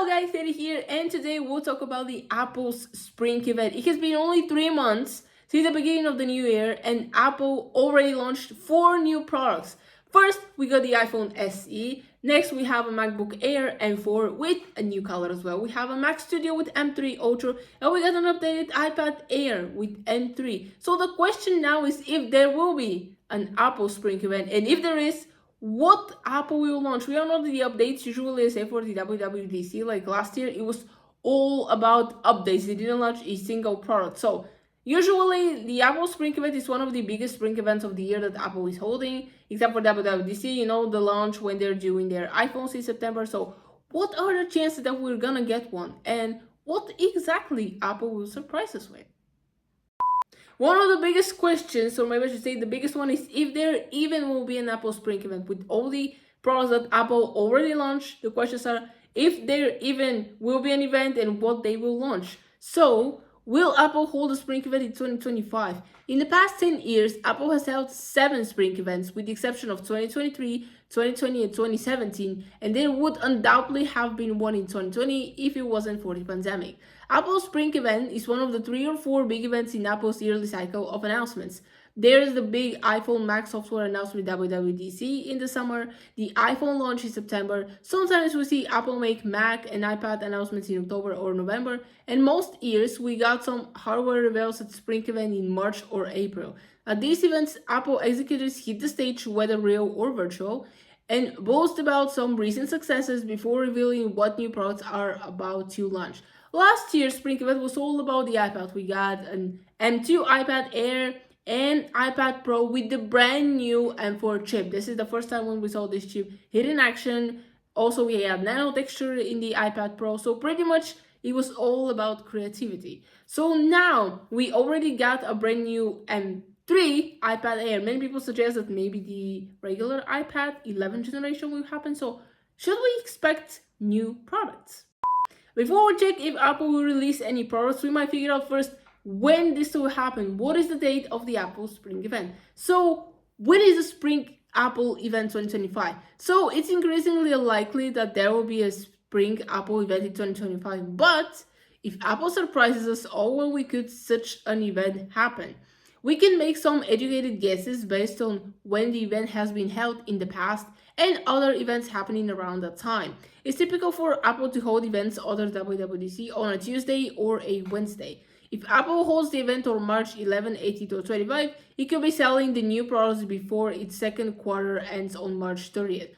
Hello guys, Eddie here, and today we'll talk about the Apple's Spring event. It has been only 3 months since the beginning of the new year, and Apple already launched 4 new products. First, we got the iPhone SE. Next, we have a MacBook Air M4 with a new color as well. We have a Mac Studio with M3 Ultra, and we got an updated iPad Air with M3. So the question now is if there will be an Apple Spring event, and if there is, what Apple will launch. We all know the updates usually say for the WWDC. Like last year, it was all about updates. They didn't launch a single product. So usually the Apple Spring event is one of the biggest spring events of the year that Apple is holding, except for WWDC, you know, the launch when they're doing their iPhones in September. So what are the chances that we're gonna get one? And what exactly Apple will surprise us with? One of the biggest questions, or maybe I should say the biggest one, is if there even will be an Apple Spring event. With all the products that Apple already launched, the questions are if there even will be an event and what they will launch. So, will Apple hold a Spring event in 2025? In the past 10 years, Apple has held 7 Spring events, with the exception of 2023, 2020, and 2017, and there would undoubtedly have been one in 2020 if it wasn't for the pandemic. Apple's Spring event is one of the 3 or 4 big events in Apple's yearly cycle of announcements. There is the big iPhone Mac software announcement WWDC in the summer, the iPhone launch in September. Sometimes we see Apple make Mac and iPad announcements in October or November, and most years we got some hardware reveals at Spring event in March or April. At these events, Apple executives hit the stage, whether real or virtual, and boast about some recent successes before revealing what new products are about to launch. Last year's Spring event was all about the iPad. We got an M2 iPad Air and iPad Pro with the brand new M4 chip. This is the first time when we saw this chip hit in action. Also, we had nano texture in the iPad Pro. So pretty much it was all about creativity. So now we already got a brand new M3 iPad Air. Many people suggest that maybe the regular iPad 11th generation will happen. So should we expect new products? Before we check if Apple will release any products, we might figure out first when this will happen. What is the date of the Apple Spring event? So when is the Spring Apple event 2025? So it's increasingly likely that there will be a Spring Apple event in 2025. But if Apple surprises us all when we could such an event happen, we can make some educated guesses based on when the event has been held in the past and other events happening around that time. It's typical for Apple to hold events other than WWDC on a Tuesday or a Wednesday. If Apple holds the event on March 11, 18, or 25, it could be selling the new products before its second quarter ends on March 30th.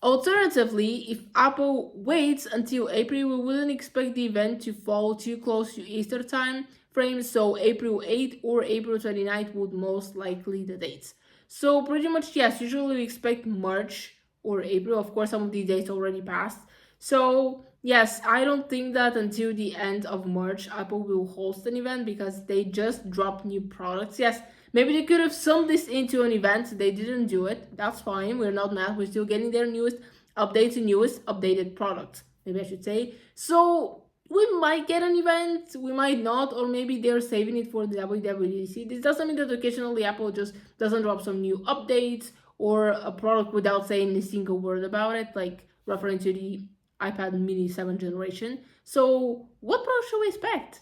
Alternatively, if Apple waits until April, we wouldn't expect the event to fall too close to Easter time frame, so April 8th or April 29th would most likely the dates. So pretty much, yes, usually we expect March or April. Of course, some of these dates already passed. So yes, I don't think that until the end of March, Apple will host an event because they just dropped new products. Yes, maybe they could have summed this into an event. They didn't do it. That's fine. We're not mad. We're still getting their newest updates and newest updated products, maybe I should say. So we might get an event, we might not, or maybe they're saving it for the WWDC. This doesn't mean that occasionally Apple just doesn't drop some new updates or a product without saying a single word about it, like referring to the iPad mini 7th generation. So what products should we expect?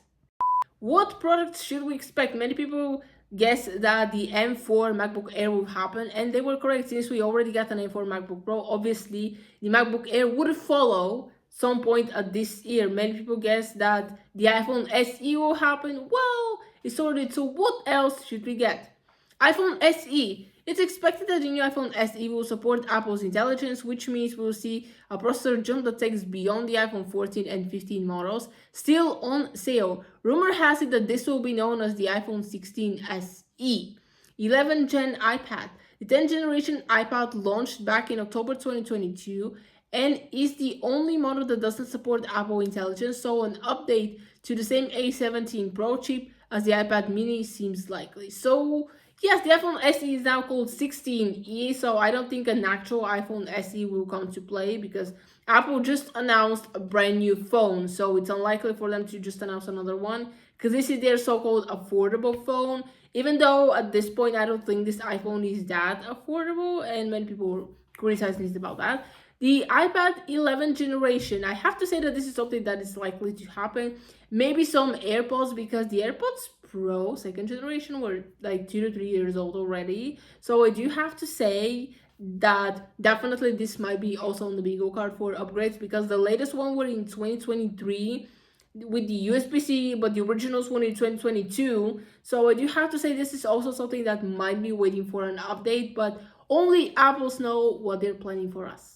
What products should we expect? Many people guess that the M4 MacBook Air will happen, and they were correct since we already got an M4 MacBook Pro. Obviously, the MacBook Air would follow some point at this year. Many people guess that the iPhone SE will happen. Well, it's sorted. So what else should we get? iPhone SE. It's expected that the new iPhone SE will support Apple's intelligence, which means we'll see a processor jump that takes beyond the iPhone 14 and 15 models, still on sale. Rumor has it that this will be known as the iPhone 16 SE. 11th gen iPad. The 10th generation iPad launched back in October 2022 and is the only model that doesn't support Apple Intelligence, so an update to the same A17 Pro chip as the iPad mini seems likely. So yes, the iPhone SE is now called 16e, so I don't think an actual iPhone SE will come to play because Apple just announced a brand new phone, so it's unlikely for them to just announce another one because this is their so-called affordable phone, even though at this point I don't think this iPhone is that affordable and many people criticize this about that. The iPad 11 generation, I have to say that this is something that is likely to happen. Maybe some AirPods, because the AirPods Pro second generation were like 2 to 3 years old already. So I do have to say that definitely this might be also on the Bigo card for upgrades, because the latest one were in 2023 with the USB-C, but the originals one in 2022. So I do have to say this is also something that might be waiting for an update, but only Apple's know what they're planning for us.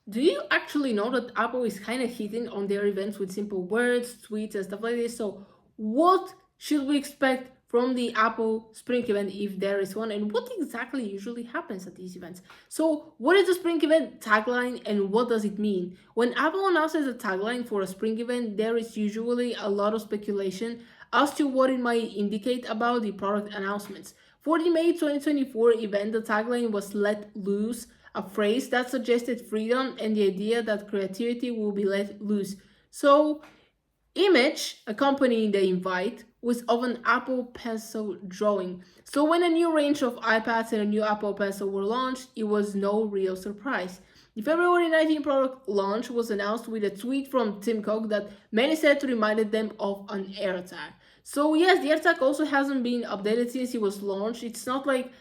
Do you actually know that Apple is kind of hitting on their events with simple words, tweets, and stuff like this? So what should we expect from the Apple Spring event, if there is one, and what exactly usually happens at these events? So what is the Spring event tagline and what does it mean? When Apple announces a tagline for a Spring event, there is usually a lot of speculation as to what it might indicate about the product announcements. For the May 2024 event, the tagline was "Let Loose," a phrase that suggested freedom and the idea that creativity will be let loose. So image accompanying the invite was of an Apple Pencil drawing. So when a new range of iPads and a new Apple Pencil were launched, it was no real surprise. The February 19 product launch was announced with a tweet from Tim Cook that many said reminded them of an AirTag. So yes, the AirTag also hasn't been updated since it was launched. It's not like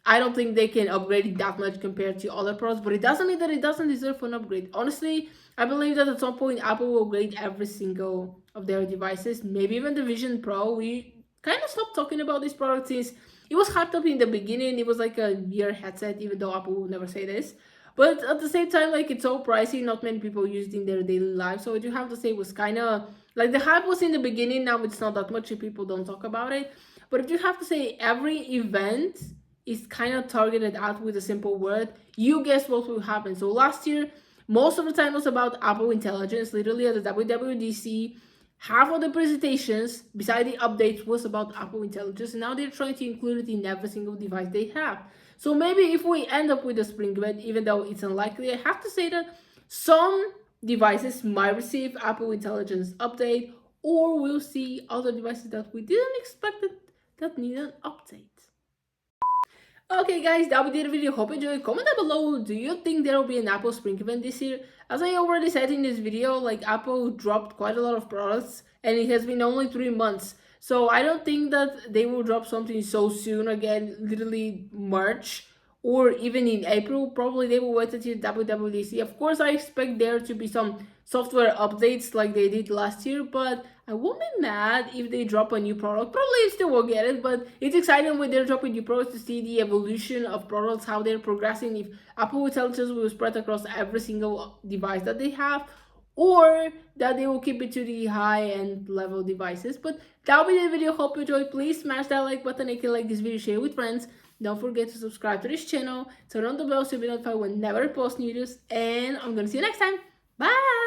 I don't think they can upgrade it that much compared to other products, but it doesn't mean that it doesn't deserve an upgrade. Honestly, I believe that at some point Apple will upgrade every single of their devices, maybe even the Vision Pro. We kind of stopped talking about this product since it was hyped up in the beginning. It was like a VR headset, even though Apple will never say this. But at the same time, like, it's so pricey, not many people use it in their daily life. So I do have to say it was kind of like the hype was in the beginning. Now it's not that much, people don't talk about it. But I do have to say every event is kind of targeted at with a simple word. You guess what will happen. So last year, most of the time was about Apple Intelligence. Literally at the WWDC, half of the presentations, beside the updates, was about Apple Intelligence. And now they're trying to include it in every single device they have. So maybe if we end up with a Spring event, even though it's unlikely, I have to say that some devices might receive Apple Intelligence update, or we'll see other devices that we didn't expect that need an update. Okay guys, that we did the video. Hope you enjoyed. Comment down below, do you think there will be an Apple Spring event this year? As I already said in this video, like, Apple dropped quite a lot of products and it has been only 3 months. So I don't think that they will drop something so soon again, literally March or even in April. Probably they will wait until WWDC. Of course, I expect there to be some software updates like they did last year, but I won't be mad if they drop a new product. Probably I still won't get it, but it's exciting when they're dropping new products to see the evolution of products, how they're progressing, if Apple Intelligence will spread across every single device that they have, or that they will keep it to the high-end level devices. But that'll be the video. Hope you enjoyed. Please smash that like button if you like this video, share it with friends. Don't forget to subscribe to this channel, turn on the bell so you'll be notified whenever I post new videos, and I'm gonna see you next time. Bye!